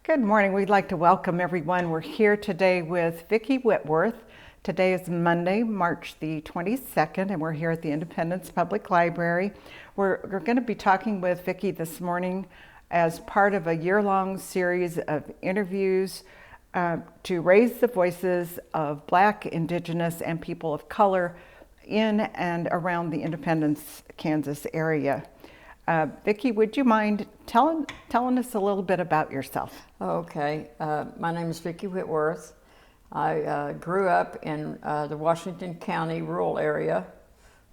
Good morning. We'd like to welcome everyone. We're here today with Vicki Whitworth. Today is Monday, March the 22nd, and we're here at the Independence Public Library. We're going to be talking with Vicki this morning as part of a year-long series of interviews to raise the voices of Black, Indigenous, and people of color in and around the Independence, Kansas area. Vicki, would you mind telling us a little bit about yourself? Okay, my name is Vicki Whitworth. I grew up in the Washington County rural area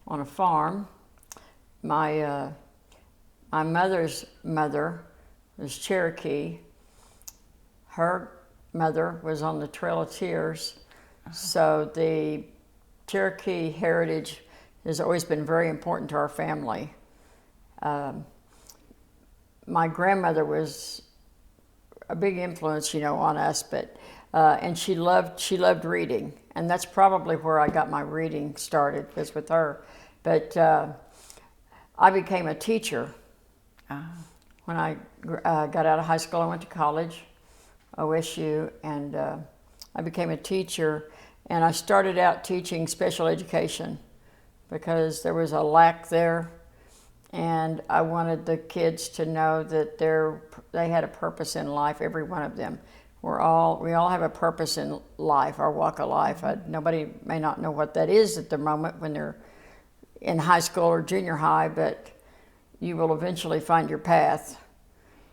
on a farm. My mother's mother was Cherokee. Her mother was on the Trail of Tears. So the Cherokee heritage has always been very important to our family. My grandmother was a big influence, on us, but and she loved reading, and that's probably where I got my reading started, was with her. But I became a teacher when I got out of high school. I went to college, OSU, and I became a teacher, and I started out teaching special education because there was a lack there. And I wanted the kids to know that they had a purpose in life, every one of them. We all have a purpose in life, our walk of life. Nobody may not know what that is at the moment when they're in high school or junior high, but you will eventually find your path.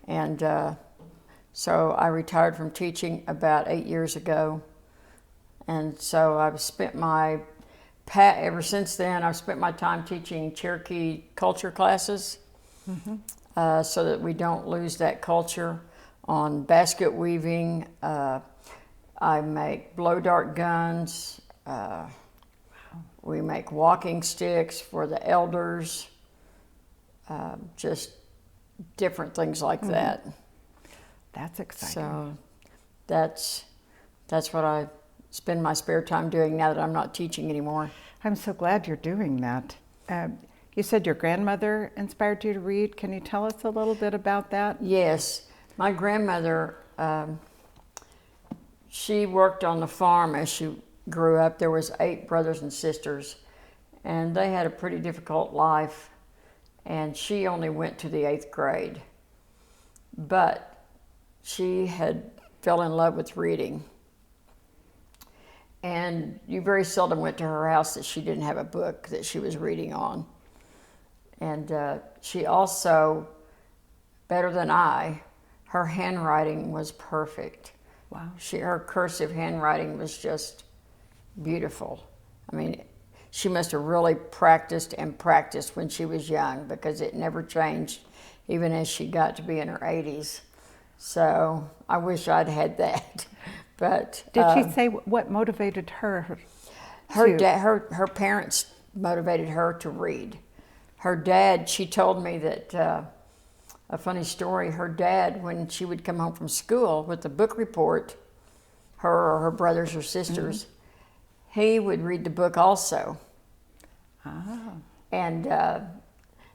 And so I retired from teaching about 8 years ago. And so I've spent ever since then, I've spent my time teaching Cherokee culture classes so that we don't lose that culture. On basket weaving, I make blow dart guns. We make walking sticks for the elders, just different things like that. That's exciting. So that's what I spend my spare time doing now that I'm not teaching anymore. I'm so glad you're doing that. You said your grandmother inspired you to read. Can you tell us a little bit about that? Yes. My grandmother, she worked on the farm as she grew up. There was 8 brothers and sisters, and they had a pretty difficult life, and she only went to the 8th grade. But she had fell in love with reading. And you very seldom went to her house that she didn't have a book that she was reading on. And she also, better than I, her handwriting was perfect. Wow. Her cursive handwriting was just beautiful. I mean, she must have really practiced and practiced when she was young, because it never changed even as she got to be in her 80s. So I wish I'd had that. But did she say what motivated her? Her parents motivated her to read. Her dad, she told me that, a funny story, her dad, when she would come home from school with a book report, her or her brothers or sisters, he would read the book also. And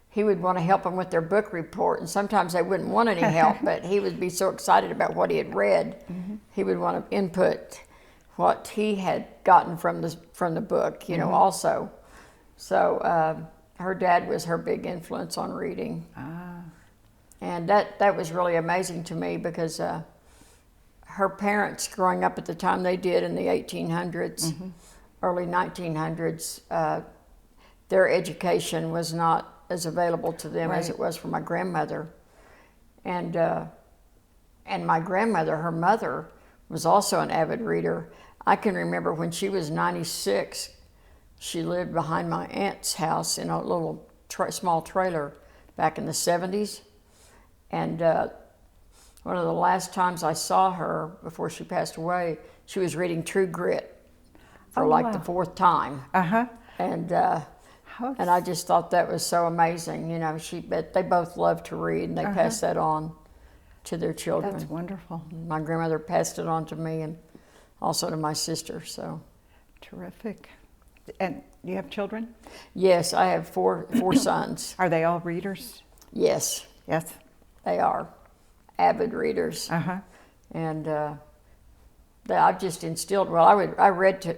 he would want to help them with their book report, and sometimes they wouldn't want any help, but he would be so excited about what he had read, he would want to input what he had gotten from the book, also. So her dad was her big influence on reading. And that was really amazing to me, because her parents, growing up at the time they did in the 1800s, early 1900s, their education was not as available to them as it was for my grandmother. And my grandmother, her mother, was also an avid reader. I can remember when she was 96, she lived behind my aunt's house in a little small trailer back in the 70s. And one of the last times I saw her before she passed away, she was reading True Grit for the 4th time. And I just thought that was so amazing. They both loved to read, and they passed that on to their children. That's wonderful. My grandmother passed it on to me and also to my sister. So terrific. And you have children? Yes, I have four sons. Are they all readers? Yes. Yes. They are avid readers. and that I've just instilled. Well,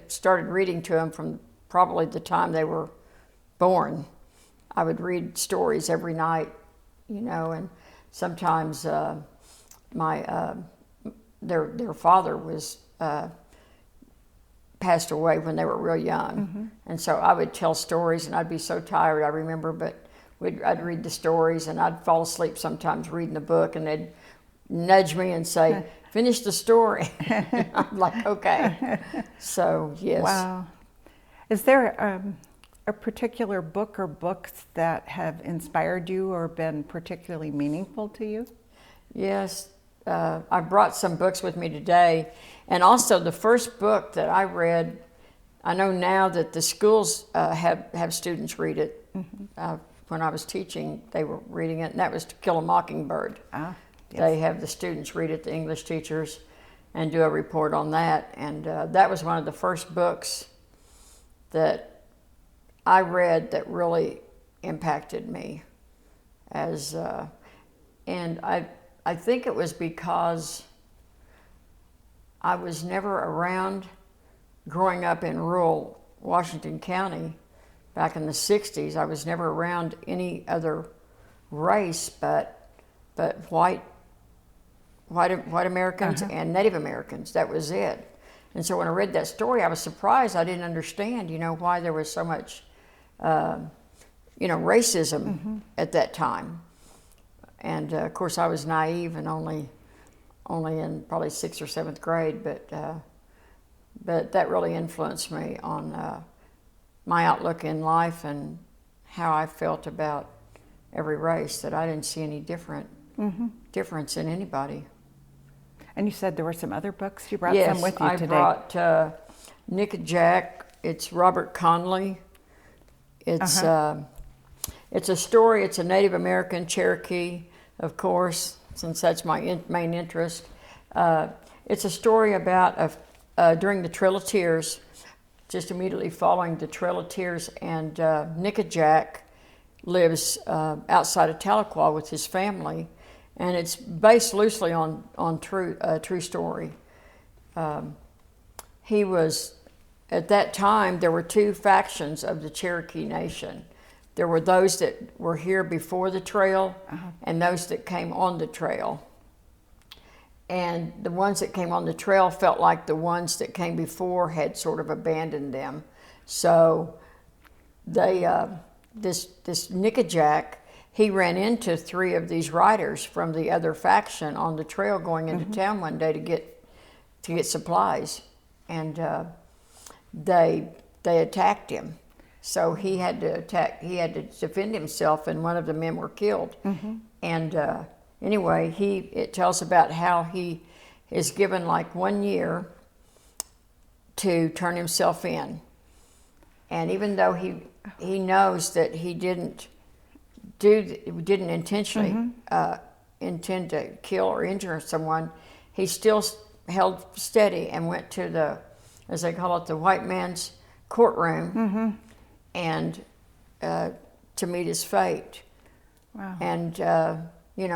started reading to them from probably the time they were born. I would read stories every night, and sometimes their father was passed away when they were real young, and so I would tell stories, and I'd be so tired, I remember, but I'd read the stories, and I'd fall asleep sometimes reading the book, and they'd nudge me and say, "Finish the story." I'm like, okay. So yes. Wow. Is there a particular book or books that have inspired you or been particularly meaningful to you? Yes. I brought some books with me today, and also the first book that I read, I know now that the schools have students read it. When I was teaching, they were reading it, and that was To Kill a Mockingbird. Yes. They have the students read it, the English teachers, and do a report on that. And that was one of the first books that I read that really impacted me. And I think it was because I was never around growing up in rural Washington County back in the 60s. I was never around any other race but white Americans and Native Americans. That was it. And so when I read that story, I was surprised. I didn't understand, why there was so much, racism at that time. And of course, I was naive and only in probably 6th or 7th grade. But that really influenced me on my outlook in life and how I felt about every race. That I didn't see any difference in anybody. And you said there were some other books you brought some with you today. Yes, I brought Nickajack. It's Robert Conley. It's a story. It's a Native American Cherokee, of course, since that's my main interest. It's a story about during the Trail of Tears, just immediately following the Trail of Tears, and Nickajack lives outside of Tahlequah with his family. And it's based loosely on true story. He was, at that time, there were two factions of the Cherokee Nation. There were those that were here before the trail and those that came on the trail. And the ones that came on the trail felt like the ones that came before had sort of abandoned them. So they, this Nickajack, he ran into 3 of these riders from the other faction on the trail going into town one day to get supplies, and they attacked him. So he had to defend himself, and one of the men were killed. And anyway, it tells about how he is given like 1 year to turn himself in, and even though he knows that he didn't intentionally intend to kill or injure someone, he still held steady and went to the, as they call it, the white man's courtroom, and to meet his fate. Wow. And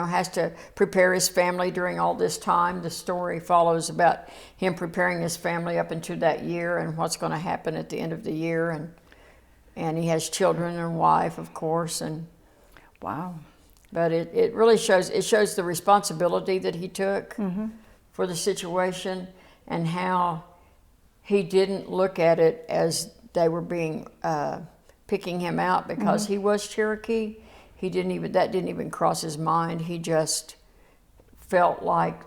has to prepare his family during all this time. The story follows about him preparing his family up into that year and what's going to happen at the end of the year, and he has children and a wife, of course, and wow. But it really shows the responsibility that he took for the situation, and how he didn't look at it as they were being picking him out because he was Cherokee. That didn't even cross his mind. He just felt like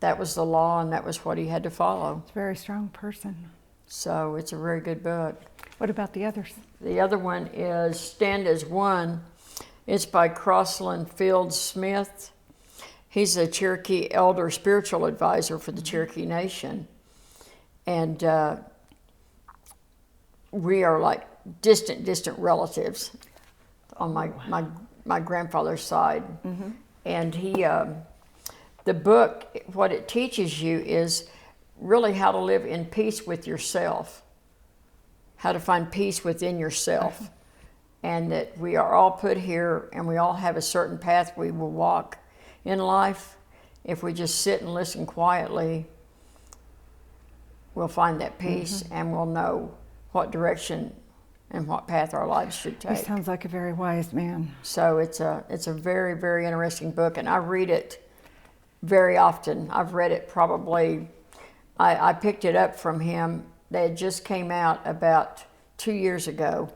that was the law and that was what he had to follow. It's a very strong person. So it's a very good book. What about the others? The other one is Stand as One. It's by Crossland Fields Smith. He's a Cherokee elder spiritual advisor for the Cherokee Nation. And we are like distant relatives on my grandfather's side. And the book, what it teaches you is really how to live in peace with yourself, how to find peace within yourself. And that we are all put here and we all have a certain path we will walk in life. if we just sit and listen quietly, we'll find that peace and we'll know what direction and what path our lives should take. He sounds like a very wise man. So it's a very, very interesting book, and I read it very often. I've read it probably, I picked it up from him. They had just came out about 2 years ago,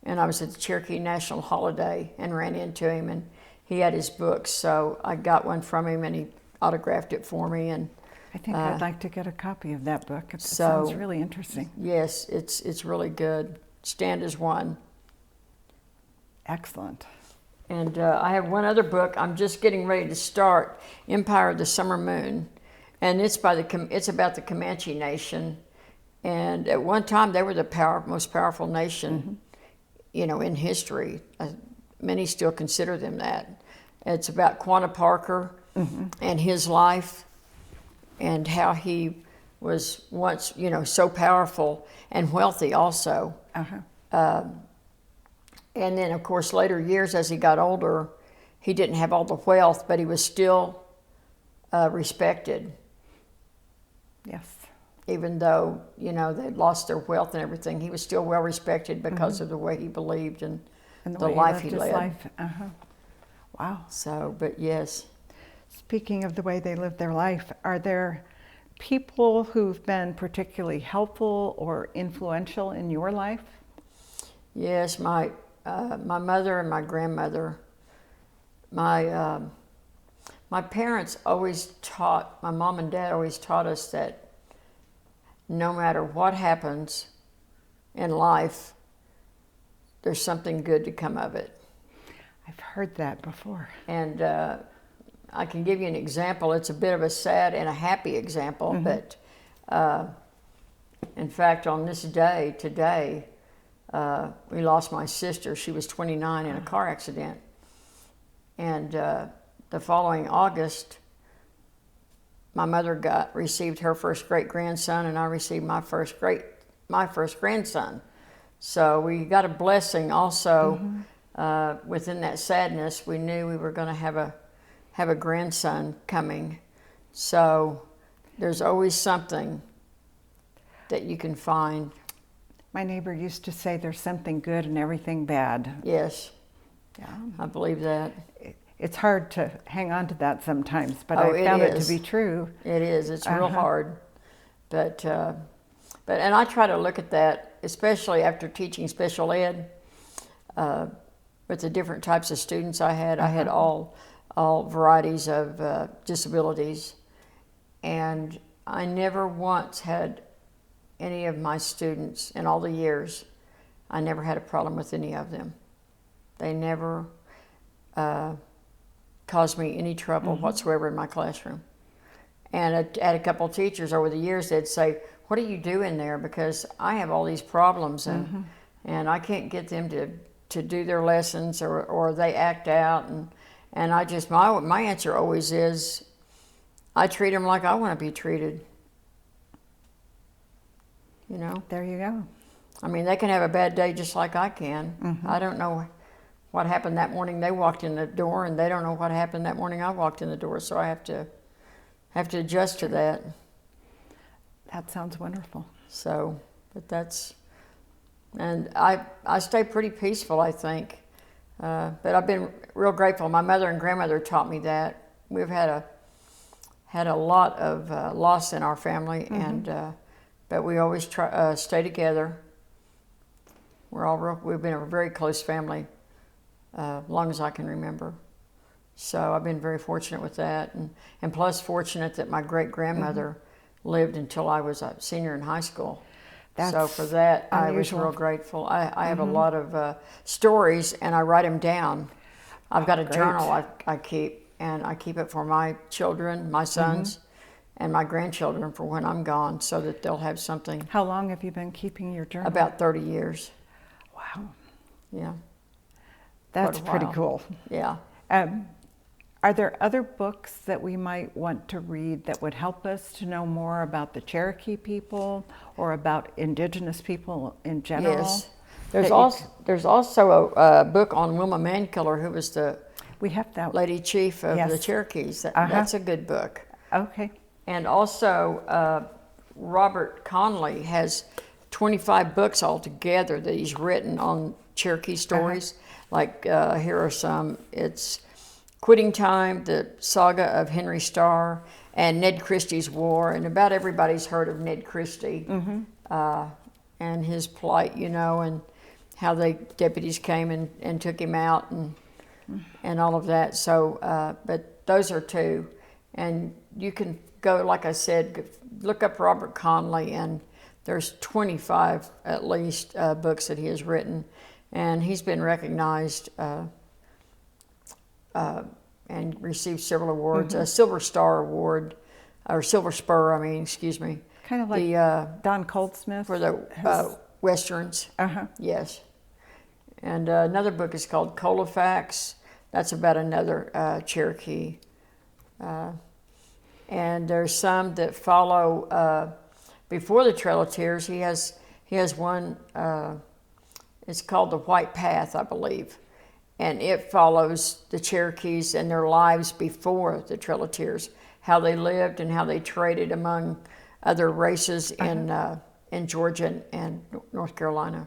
and I was at the Cherokee National Holiday and ran into him, and he had his books, so I got one from him, and he autographed it for me. And I think I'd like to get a copy of that book. It sounds really interesting. Yes, it's really good. Stand as One. Excellent. And I have one other book I'm just getting ready to start, Empire of the Summer Moon, and it's about the Comanche Nation. And at one time, they were the most powerful nation, in history. Many still consider them that. It's about Quanah Parker and his life, and how he was once, so powerful and wealthy also. And then, of course, later years as he got older, he didn't have all the wealth, but he was still respected. Yes. Even though, they'd lost their wealth and everything, he was still well respected because of the way he believed and the life he led. Wow. So, but yes. Speaking of the way they live their life, are there people who've been particularly helpful or influential in your life? Yes, my mother and my grandmother. My parents always taught, my mom and dad always taught us that no matter what happens in life, there's something good to come of it. I've heard that before. And I can give you an example. It's a bit of a sad and a happy example, but in fact, on this day, today, we lost my sister. She was 29 in a car accident. And the following August, my mother received her first great-grandson, and I received my first grandson. So we got a blessing also. Within that sadness, we knew we were going to have a grandson coming. So there's always something that you can find. My neighbor used to say there's something good in everything bad. Yes. Yeah. I believe that. It's hard to hang on to that sometimes, but I found it to be true. It is. It's real hard. But and I try to look at that, especially after teaching special ed, with the different types of students I had. I had all varieties of disabilities, and I never once had any of my students in all the years. I never had a problem with any of them. They never caused me any trouble whatsoever in my classroom. And I had a couple of teachers over the years, they'd say, "What are you doing there? Because I have all these problems and I can't get them to do their lessons, or they act out." And I just, my answer always is, I treat them like I want to be treated. There you go. I mean, they can have a bad day just like I can. I don't know what happened that morning they walked in the door, and they don't know what happened that morning I walked in the door. So I have to adjust to that. That sounds wonderful. So, but and I stay pretty peaceful, I think. But I've been real grateful. My mother and grandmother taught me that. We've had a lot of loss in our family, but we always stay together. We've been a very close family, long as I can remember. So I've been very fortunate with that, and plus fortunate that my great-grandmother lived until I was a senior in high school. So for that, unusual. I was real grateful. I have a lot of stories, and I write them down. I've got a journal I keep, and I keep it for my children, my sons, and my grandchildren for when I'm gone, so that they'll have something. How long have you been keeping your journal? About 30 years. Wow. Yeah. That's pretty cool. Yeah. Are there other books that we might want to read that would help us to know more about the Cherokee people or about Indigenous people in general? Yes. There's also a book on Wilma Mankiller, who was the We have that. Lady Chief of Yes. the Cherokees. Uh-huh. That's a good book. Okay. And also, Robert Conley has 25 books altogether that he's written on Cherokee stories. Like, here are some. It's Quitting Time, the Saga of Henry Starr, and Ned Christie's War. And about everybody's heard of Ned Christie and his plight, you know, and how the deputies came and took him out and all of that. So, but those are two. And you can go, like I said, look up Robert Conley, and there's 25 at least books that he has written, and he's been recognized and received several awards. A Silver Star Award, or Silver Spur, I mean, excuse me. Kind of like the Don Goldsmith. for the westerns. Yes. And another book is called Colfax. That's about another Cherokee. And there's some that follow before the Trail of Tears. He has one. It's called The White Path, I believe, and it follows the Cherokees and their lives before the Trail of Tears, how they lived and how they traded among other races in Georgia and North Carolina.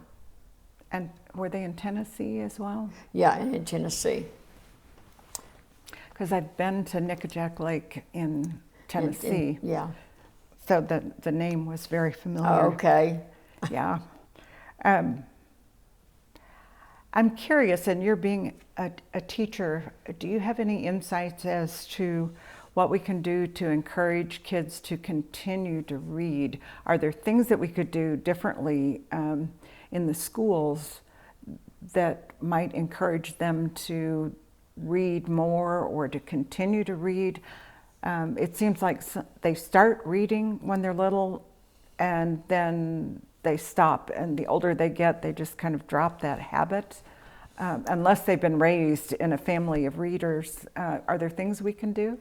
And were they in Tennessee as well? Yeah, and in Tennessee. Because I've been to Nickajack Lake in Tennessee. Yeah. So the name was very familiar. Oh, okay. Yeah. I'm curious, and you're being a teacher, do you have any insights as to what we can do to encourage kids to continue to read? Are there things that we could do differently in the schools that might encourage them to read more or to continue to read? It seems like they start reading when they're little and then they stop, and the older they get, they just kind of drop that habit. Unless they've been raised in a family of readers, are there things we can do?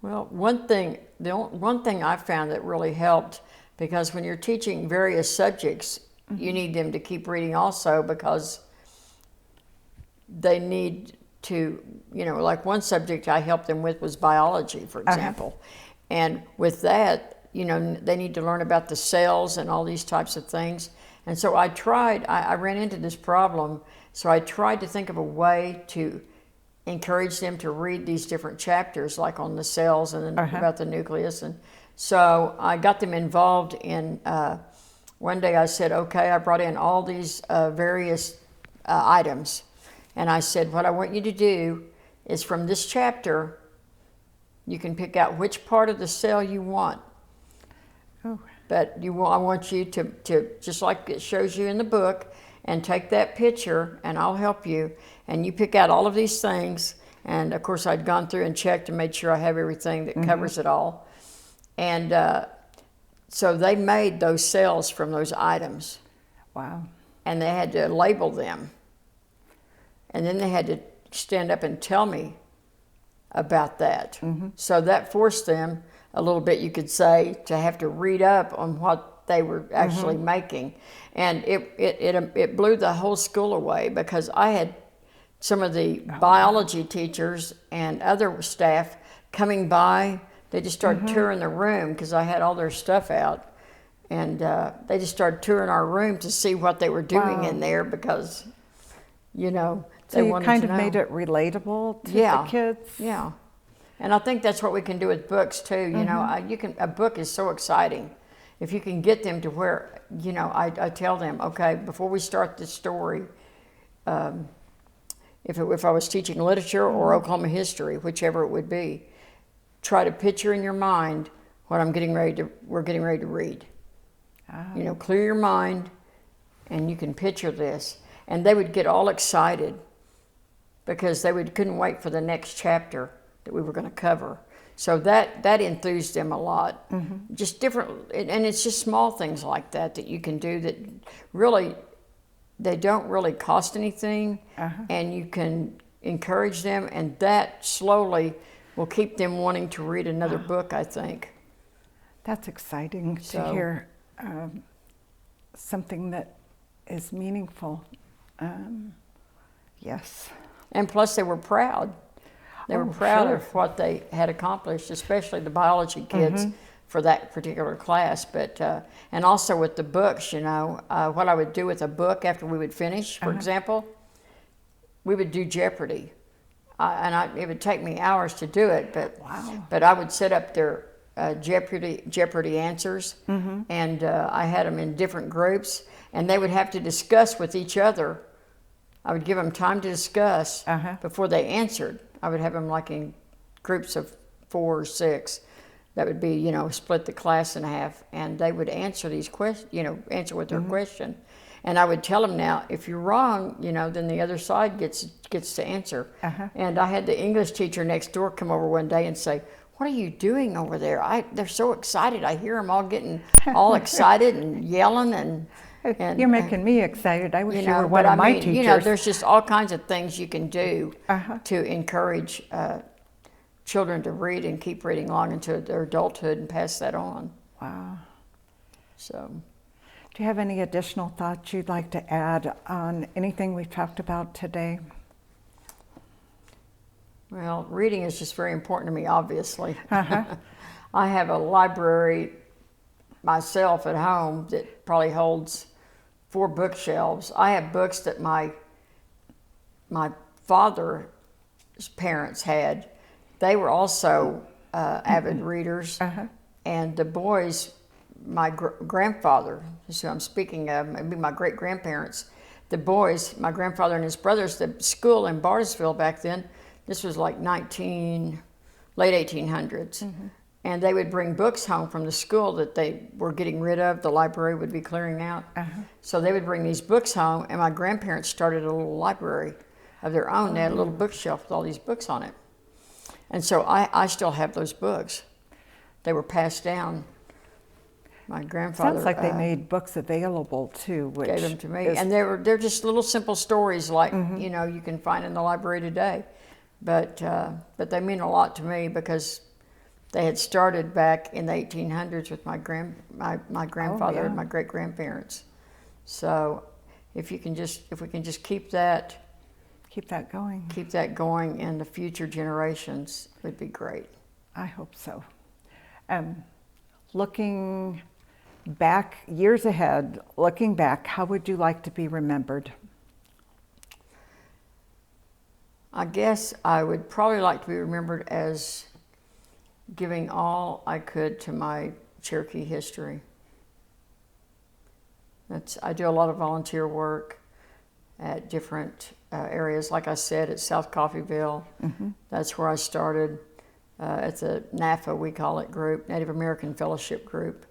Well, one thing I found that really helped, because when you're teaching various subjects, you need them to keep reading also, because they need to, you know, like one subject I helped them with was biology, for example. And with that, you know, they need to learn about the cells and all these types of things. And so I ran into this problem, so I tried to think of a way to encourage them to read these different chapters, like on the cells and then about the nucleus. And so I got them involved in, one day I said, okay, I brought in all these various items. And I said, what I want you to do is from this chapter, you can pick out which part of the cell you want. Oh. But I want you to, just like it shows you in the book, and take that picture, and I'll help you. And you pick out all of these things. And of course, I'd gone through and checked to make sure I have everything that covers it all. And so they made those cells from those items. Wow. And they had to label them. And then they had to stand up and tell me about that. So that forced them a little bit, you could say, to have to read up on what they were actually making. And it blew the whole school away, because I had some of the biology teachers and other staff coming by. They just started touring the room, because I had all their stuff out. And they just started touring our room to see what they were doing in there, because, you know, so you kind of made it relatable to the kids? Yeah. And I think that's what we can do with books too. You know, a book is so exciting. If you can get them to where, you know, I tell them, okay, before we start this story, if I was teaching literature or Oklahoma history, whichever it would be, try to picture in your mind what we're getting ready to read. You know, clear your mind, and you can picture this. And they would get all excited, because they couldn't wait for the next chapter that we were going to cover. So that enthused them a lot. Just different, and it's just small things like that you can do that really, they don't really cost anything, and you can encourage them, and that slowly will keep them wanting to read another book, I think. That's exciting to hear something that is meaningful. Yes. And plus they were proud. They were Oh, proud sure. of what they had accomplished, especially the biology kids for that particular class. But and also with the books, what I would do with a book after we would finish, for example, we would do Jeopardy. It would take me hours to do it, but I would set up their Jeopardy answers, and I had them in different groups, and they would have to discuss with each other. I would give them time to discuss before they answered. I would have them like in groups of 4 or 6. That would be, split the class in half, and they would answer these questions, answer with their question. And I would tell them, now, if you're wrong, then the other side gets to answer. And I had the English teacher next door come over one day and say, "What are you doing over there? They're so excited. I hear them all getting all excited and yelling and You're making me excited. I wish you were one but of my teachers. there's just all kinds of things you can do to encourage children to read and keep reading long into their adulthood and pass that on. Wow. So, Do you have any additional thoughts you'd like to add on anything we've talked about today? well, reading is just very important to me, obviously. I have a library myself at home that probably holds 4 bookshelves. I have books that my father's parents had. They were also avid readers, and the boys, my grandfather, is who I'm speaking of, maybe my great-grandparents, the boys, my grandfather and his brothers, the school in Bartlesville back then, this was like late 1800s, and they would bring books home from the school that they were getting rid of, the library would be clearing out. So they would bring these books home, and my grandparents started a little library of their own. They had a little bookshelf with all these books on it. And so I still have those books. They were passed down. My grandfather Sounds like they made books available too, which gave them to me, and they're just little simple stories like you can find in the library today, but they mean a lot to me because they had started back in the 1800s with my grandfather and my great grandparents. So if we can just keep that going in the future generations, would be great. I hope so. Looking back, years ahead, how would you like to be remembered? I guess I would probably like to be remembered as giving all I could to my Cherokee history. I do a lot of volunteer work at different areas. Like I said, at South Coffeyville, that's where I started. At the NAFA, we call it group, Native American Fellowship Group,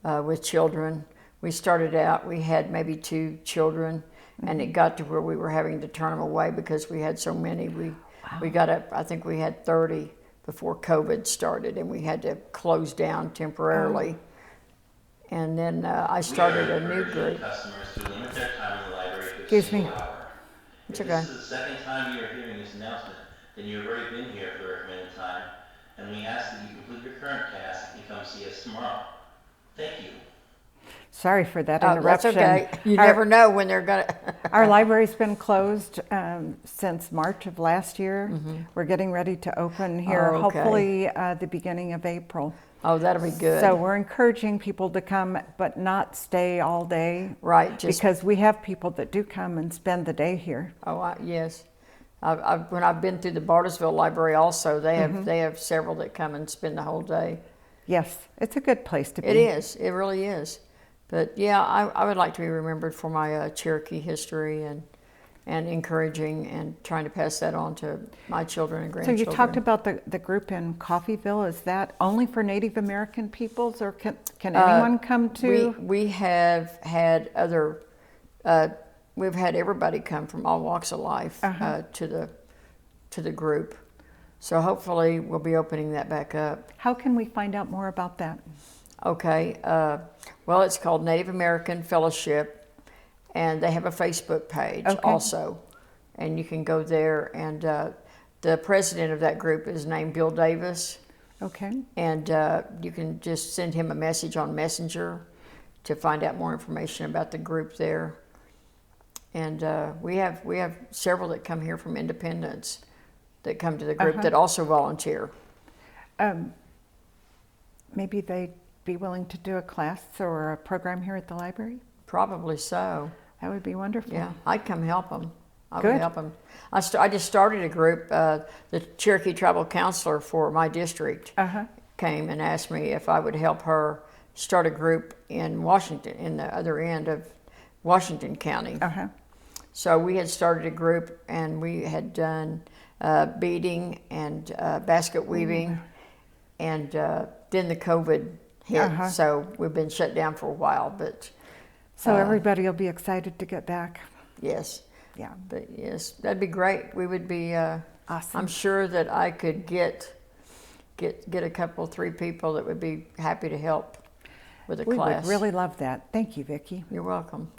with children. We started out, we had maybe 2 children, and it got to where we were having to turn them away because we had so many. We got up, I think we had 30 before COVID started, and we had to close down temporarily. And then I started a new group. Customers to limit their time in the library to a Excuse me. single hour. It's If okay. this is the second time you are hearing this announcement, then you have already been here for the recommended time, and we ask that you complete your current task and come see us tomorrow. Thank you. Sorry for that That's interruption. okay. You never know when they're gonna. Our library's been closed since March of last year. We're getting ready to open here, Oh, okay. hopefully the beginning of April. Oh, that'll be good. So we're encouraging people to come, but not stay all day. Right, just Because we have people that do come and spend the day here. yes. When I've been through the Bartlesville Library, also they have several that come and spend the whole day. Yes, it's a good place to be. It is. It really is. But yeah, I would like to be remembered for my Cherokee history and encouraging and trying to pass that on to my children and So grandchildren. you talked about the group in Coffeyville. Is that only for Native American peoples, or can anyone come to? We have had other. We've had everybody come from all walks of life to the group. So hopefully we'll be opening that back up. How can we find out more about that? Okay. Well, it's called Native American Fellowship, and they have a Facebook page also, and you can go there. And the president of that group is named Bill Davis. Okay. And you can just send him a message on Messenger to find out more information about the group there. And we have several that come here from Independence that come to the group that also volunteer. Maybe they'd be willing to do a class or a program here at the library? Probably so. That would be wonderful. Yeah, I'd come help them. I Good. would help them. I just started a group. The Cherokee Tribal Counselor for my district came and asked me if I would help her start a group in Washington, in the other end of Washington County. So we had started a group, and we had done beading and basket weaving, and then the COVID hit, so we've been shut down for a while. But so everybody will be excited to get back. yes, Yeah. but yes, that'd be great. We would be. Awesome. I'm sure that I could get a couple, 3 people that would be happy to help with a We class. would really love that. Thank you, Vicki. You're welcome.